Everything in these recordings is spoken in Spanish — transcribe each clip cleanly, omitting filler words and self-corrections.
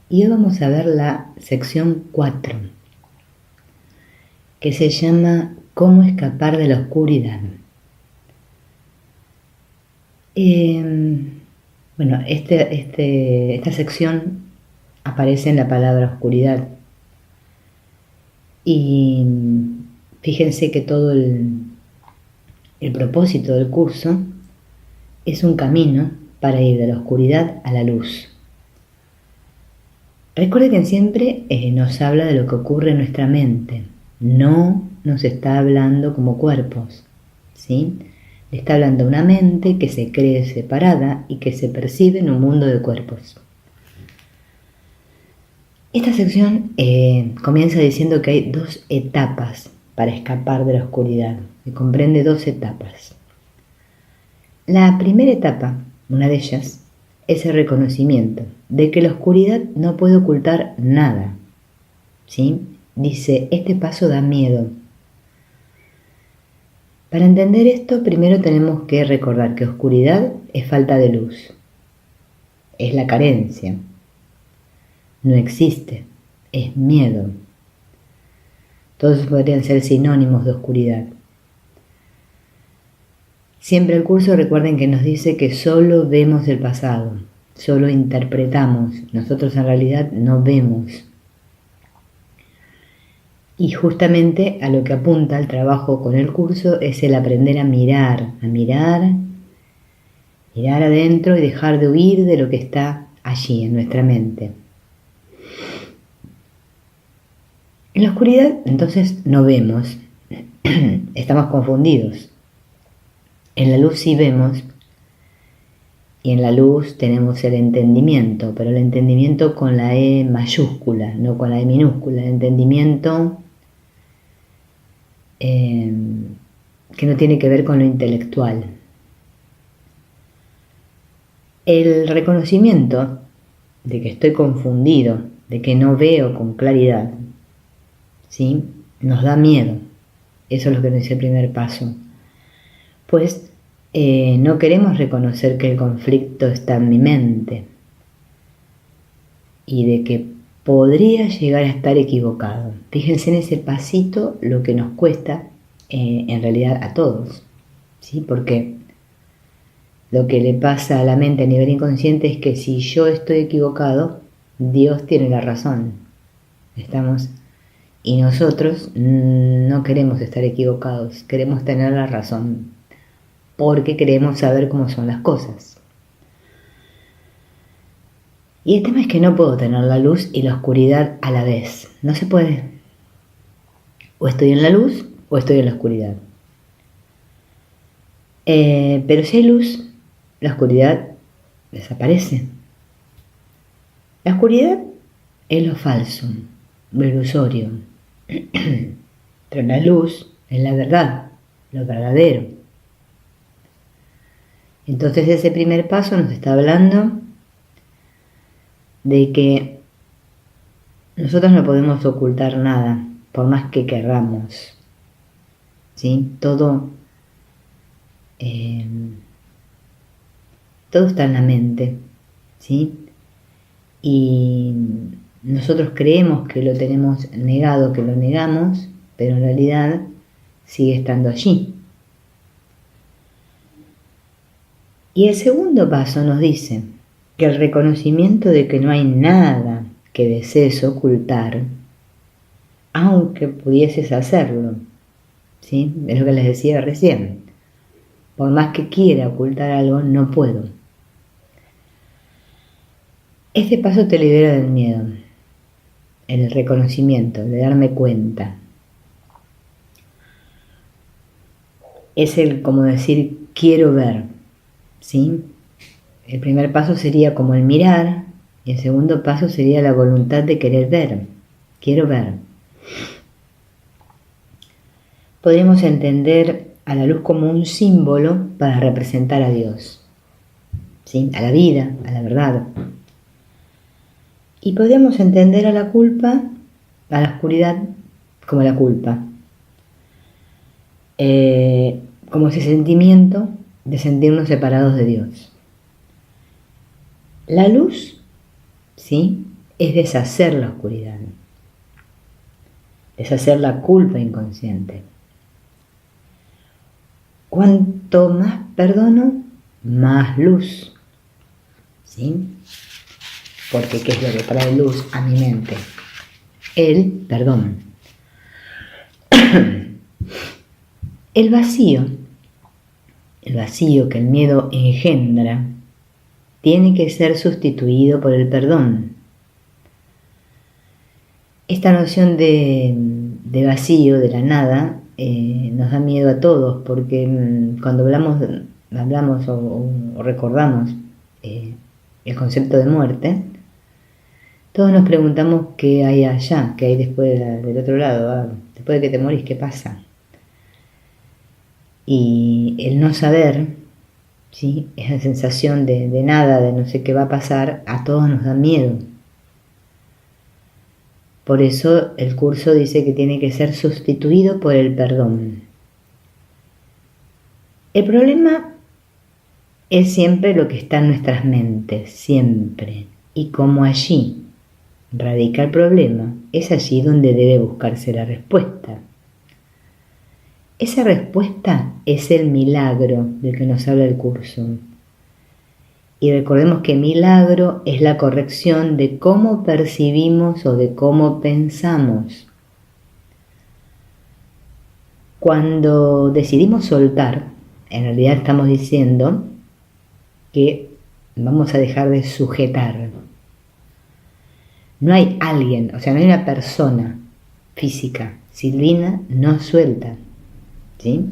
Y hoy vamos a ver la sección 4, que se llama ¿Cómo escapar de la oscuridad? Esta sección aparece en la palabra oscuridad. Y fíjense que todo el propósito del curso es un camino para ir de la oscuridad a la luz. Recuerden que siempre nos habla de lo que ocurre en nuestra mente. No nos está hablando como cuerpos, ¿sí? Le está hablando a una mente que se cree separada y que se percibe en un mundo de cuerpos. Esta sección comienza diciendo que hay 2 etapas para escapar de la oscuridad, que comprende 2 etapas. La primera etapa, una de ellas, es el reconocimiento de que la oscuridad no puede ocultar nada, ¿sí? Dice, este paso da miedo. Para entender esto, primero tenemos que recordar que oscuridad es falta de luz, es la carencia, no existe, es miedo. Todos podrían ser sinónimos de oscuridad. Siempre el curso, recuerden que nos dice que solo vemos el pasado, solo interpretamos, nosotros en realidad no vemos. Y justamente a lo que apunta el trabajo con el curso es el aprender a mirar adentro y dejar de huir de lo que está allí en nuestra mente. En la oscuridad entonces no vemos, estamos confundidos. En la luz sí vemos, y en la luz tenemos el entendimiento, pero el entendimiento con la E mayúscula, no con la E minúscula, el entendimiento que no tiene que ver con lo intelectual. El reconocimiento de que estoy confundido, de que no veo con claridad, ¿sí? Nos da miedo. Eso es lo que nos dice el primer paso. Pues no queremos reconocer que el conflicto está en mi mente y de que podría llegar a estar equivocado. Fíjense en ese pasito lo que nos cuesta en realidad a todos, ¿sí? Porque lo que le pasa a la mente a nivel inconsciente es que si yo estoy equivocado, Dios tiene la razón. Y nosotros no queremos estar equivocados, queremos tener la razón, porque queremos saber cómo son las cosas. Y el tema es que no puedo tener la luz y la oscuridad a la vez. No se puede. O estoy en la luz o estoy en la oscuridad. Pero si hay luz, la oscuridad desaparece. La oscuridad es lo falso, lo ilusorio. Pero la luz es la verdad, lo verdadero. Entonces ese primer paso nos está hablando de que nosotros no podemos ocultar nada, por más que querramos, ¿sí? Todo está en la mente, ¿sí? Y nosotros creemos que lo tenemos negado, que lo negamos, pero en realidad sigue estando allí. Y el segundo paso nos dice que el reconocimiento de que no hay nada que desees ocultar, aunque pudieses hacerlo, ¿sí? Es lo que les decía recién. Por más que quiera ocultar algo, no puedo. Este paso te libera del miedo, el reconocimiento, de darme cuenta. Es el como decir, quiero ver, ¿sí? El primer paso sería como el mirar, y el segundo paso sería la voluntad de querer ver. Quiero ver. Podemos entender a la luz como un símbolo para representar a Dios, ¿sí? A la vida, a la verdad. Y podemos entender a la culpa, a la oscuridad, como la culpa. Como ese sentimiento de sentirnos separados de Dios. La luz, ¿sí? es deshacer la oscuridad, deshacer la culpa inconsciente. Cuanto más perdono, más luz. ¿Sí? Porque ¿qué es lo que trae luz a mi mente? El perdón. El vacío que el miedo engendra, tiene que ser sustituido por el perdón. Esta noción de vacío, de la nada, nos da miedo a todos, porque cuando hablamos o recordamos el concepto de muerte, todos nos preguntamos qué hay allá, qué hay después del otro lado, después de que te morís, ¿qué pasa? Y el no saber, ¿sí? Esa sensación de nada, de no sé qué va a pasar, a todos nos da miedo. Por eso el curso dice que tiene que ser sustituido por el perdón. El problema es siempre lo que está en nuestras mentes, siempre. Y como allí radica el problema, es allí donde debe buscarse la respuesta. Esa respuesta es el milagro del que nos habla el curso. Y recordemos que milagro es la corrección de cómo percibimos o de cómo pensamos. Cuando decidimos soltar, en realidad estamos diciendo que vamos a dejar de sujetar. No hay alguien, o sea, no hay una persona física. Silvina no suelta, ¿sí?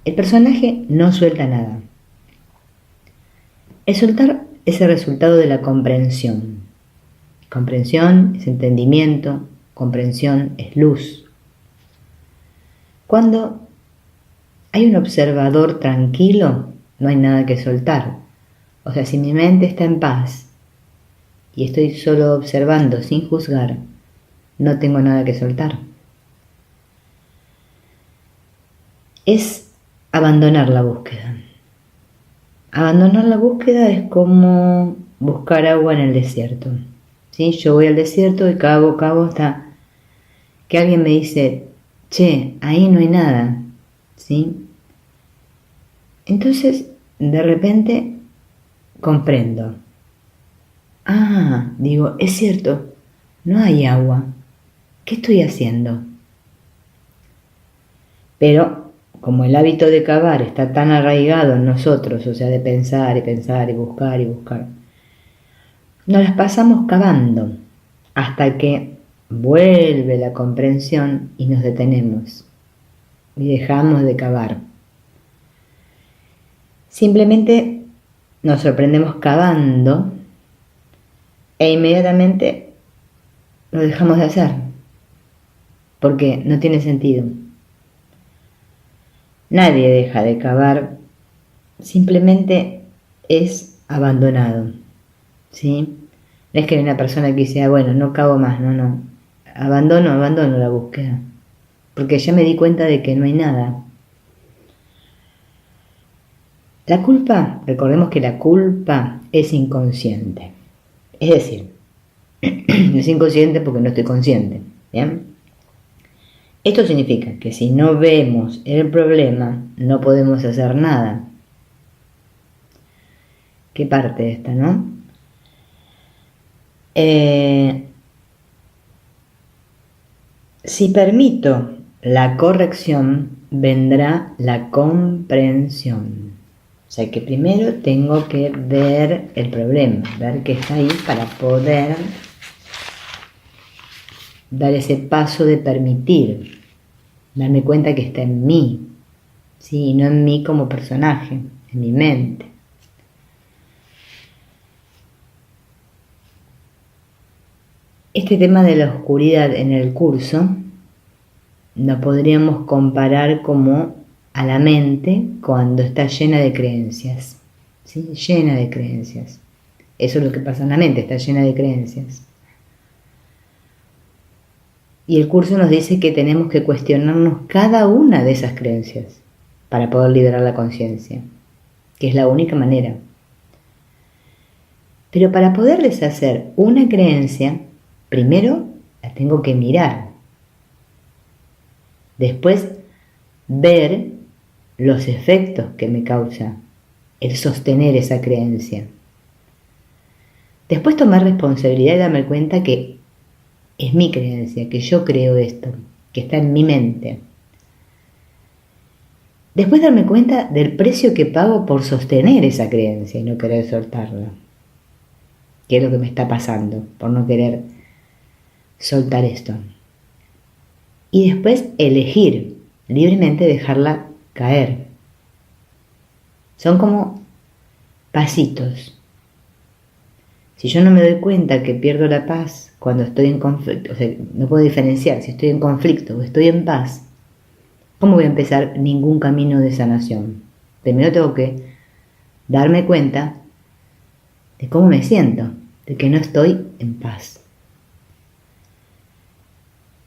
El personaje no suelta nada. El soltar es el resultado de la comprensión. Comprensión es entendimiento, comprensión es luz. Cuando hay un observador tranquilo, no hay nada que soltar. O sea, si mi mente está en paz y estoy solo observando sin juzgar, no tengo nada que soltar. Es abandonar la búsqueda. Abandonar la búsqueda es como buscar agua en el desierto. ¿Sí? Yo voy al desierto y cavo hasta que alguien me dice, che, ahí no hay nada. ¿Sí? Entonces, de repente, comprendo. Digo, es cierto, no hay agua. ¿Qué estoy haciendo? Pero como el hábito de cavar está tan arraigado en nosotros, o sea, de pensar y pensar y buscar, nos las pasamos cavando hasta que vuelve la comprensión y nos detenemos y dejamos de cavar. Simplemente nos sorprendemos cavando e inmediatamente lo dejamos de hacer porque no tiene sentido. Nadie deja de cavar, simplemente es abandonado, ¿sí? No es que hay una persona que dice, bueno, no cavo más, no. Abandono la búsqueda, porque ya me di cuenta de que no hay nada. La culpa, recordemos que la culpa es inconsciente, es decir, es inconsciente porque no estoy consciente, ¿bien? Esto significa que si no vemos el problema, no podemos hacer nada. ¿Qué parte esta, no? Si permito la corrección, vendrá la comprensión. O sea que primero tengo que ver el problema, ver qué está ahí para poder dar ese paso de permitir, darme cuenta que está en mí, ¿sí? Y no en mí como personaje, en mi mente. Este tema de la oscuridad en el curso lo podríamos comparar como a la mente cuando está llena de creencias, ¿sí? Llena de creencias. Eso es lo que pasa en la mente, está llena de creencias. Y el curso nos dice que tenemos que cuestionarnos cada una de esas creencias para poder liberar la conciencia, que es la única manera. Pero para poder deshacer una creencia, primero la tengo que mirar. Después ver los efectos que me causa el sostener esa creencia. Después tomar responsabilidad y darme cuenta que es mi creencia, que yo creo esto, que está en mi mente. Después darme cuenta del precio que pago por sostener esa creencia y no querer soltarla. ¿Qué es lo que me está pasando por no querer soltar esto? Y después elegir libremente dejarla caer. Son como pasitos. Si yo no me doy cuenta que pierdo la paz cuando estoy en conflicto, o sea, no puedo diferenciar si estoy en conflicto o estoy en paz, ¿cómo voy a empezar ningún camino de sanación? Primero tengo que darme cuenta de cómo me siento, de que no estoy en paz.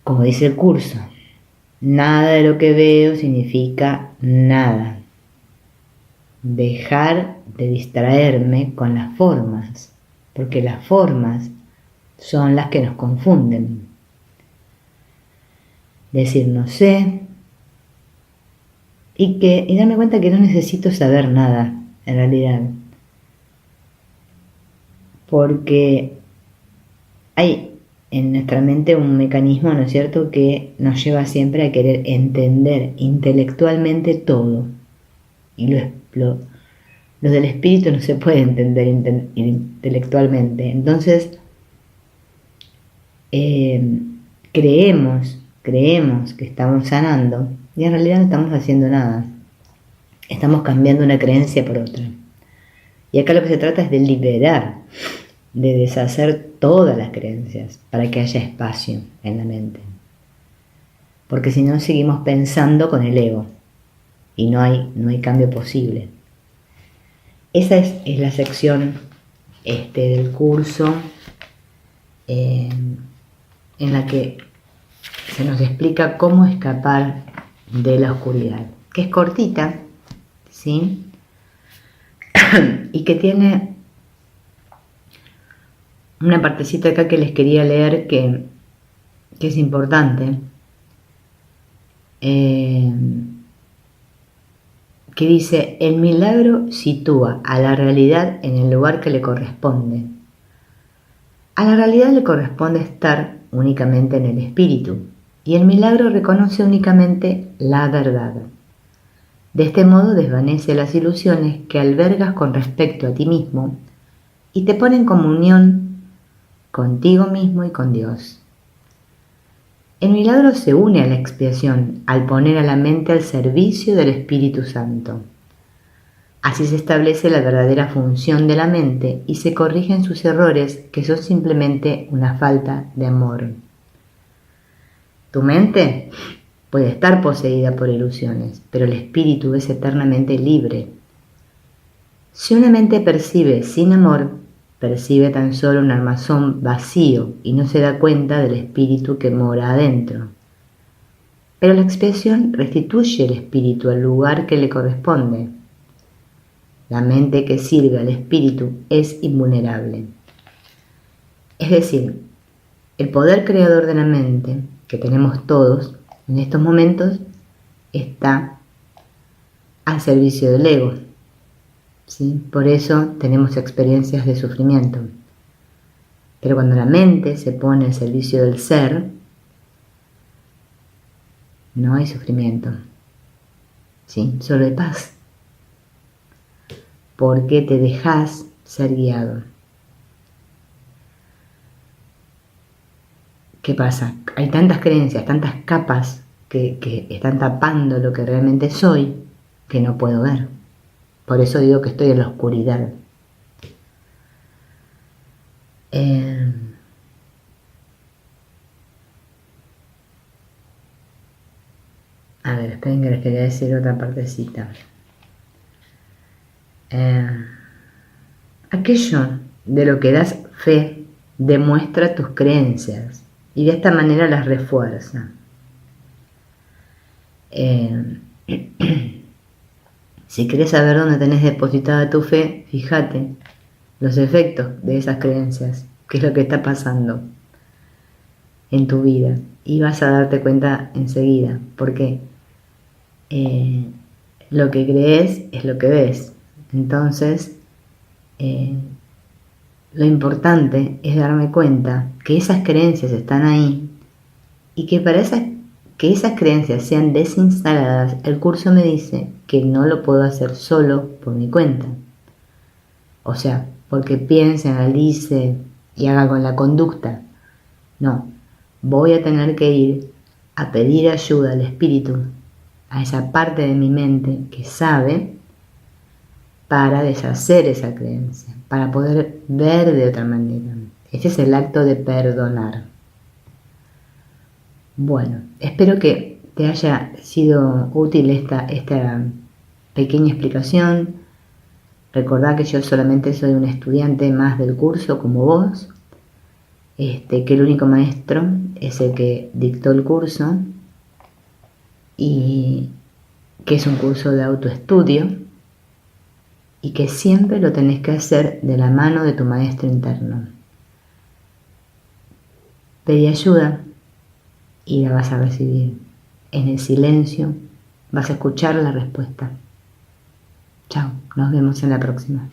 Como dice el curso, nada de lo que veo significa nada. Dejar de distraerme con las formas, porque las formas son las que nos confunden. Decir no sé y darme cuenta que no necesito saber nada en realidad, porque hay en nuestra mente un mecanismo, ¿no es cierto?, que nos lleva siempre a querer entender intelectualmente todo, y lo del espíritu no se puede entender intelectualmente. Entonces creemos que estamos sanando y en realidad no estamos haciendo nada. Estamos cambiando una creencia por otra. Y acá lo que se trata es de liberar, de deshacer todas las creencias para que haya espacio en la mente. Porque si no seguimos pensando con el ego y no hay cambio posible. Esa es la sección del curso en la que se nos explica cómo escapar de la oscuridad, que es cortita, ¿sí? Y que tiene una partecita acá que les quería leer que es importante, que dice: el milagro sitúa a la realidad en el lugar que le corresponde. A la realidad le corresponde estar únicamente en el espíritu, y el milagro reconoce únicamente la verdad. De este modo desvanece las ilusiones que albergas con respecto a ti mismo y te pone en comunión contigo mismo y con Dios. El milagro se une a la expiación al poner a la mente al servicio del Espíritu Santo. Así se establece la verdadera función de la mente y se corrigen sus errores, que son simplemente una falta de amor. Tu mente puede estar poseída por ilusiones, pero el espíritu es eternamente libre. Si una mente percibe sin amor, percibe tan solo un armazón vacío y no se da cuenta del espíritu que mora adentro. Pero la expiación restituye el espíritu al lugar que le corresponde. La mente que sirve al espíritu es invulnerable. Es decir, el poder creador de la mente, que tenemos todos en estos momentos, está al servicio del ego. ¿Sí? Por eso tenemos experiencias de sufrimiento. Pero cuando la mente se pone al servicio del ser, no hay sufrimiento. ¿Sí? Solo hay paz. Porque te dejas ser guiado. ¿Qué pasa? Hay tantas creencias, tantas capas que están tapando lo que realmente soy, que no puedo ver. Por eso digo que estoy en la oscuridad. A ver, esperen que les quería decir otra partecita. Aquello de lo que das fe demuestra tus creencias y de esta manera las refuerza. Si querés saber dónde tenés depositada tu fe, fíjate los efectos de esas creencias, qué es lo que está pasando en tu vida, y vas a darte cuenta enseguida, porque lo que crees es lo que ves. Entonces, lo importante es darme cuenta que esas creencias están ahí y que para que esas creencias sean desinstaladas, el curso me dice que no lo puedo hacer solo por mi cuenta. O sea, porque piense, analice y haga con la conducta. No, voy a tener que ir a pedir ayuda al espíritu, a esa parte de mi mente que sabe, para deshacer esa creencia, para poder ver de otra manera. Ese es el acto de perdonar. Bueno, espero que te haya sido útil esta pequeña explicación. Recordá que yo solamente soy un estudiante más del curso como vos, que el único maestro es el que dictó el curso y que es un curso de autoestudio y que siempre lo tenés que hacer de la mano de tu maestro interno. Pedí ayuda y la vas a recibir. En el silencio vas a escuchar la respuesta. Chao, nos vemos en la próxima.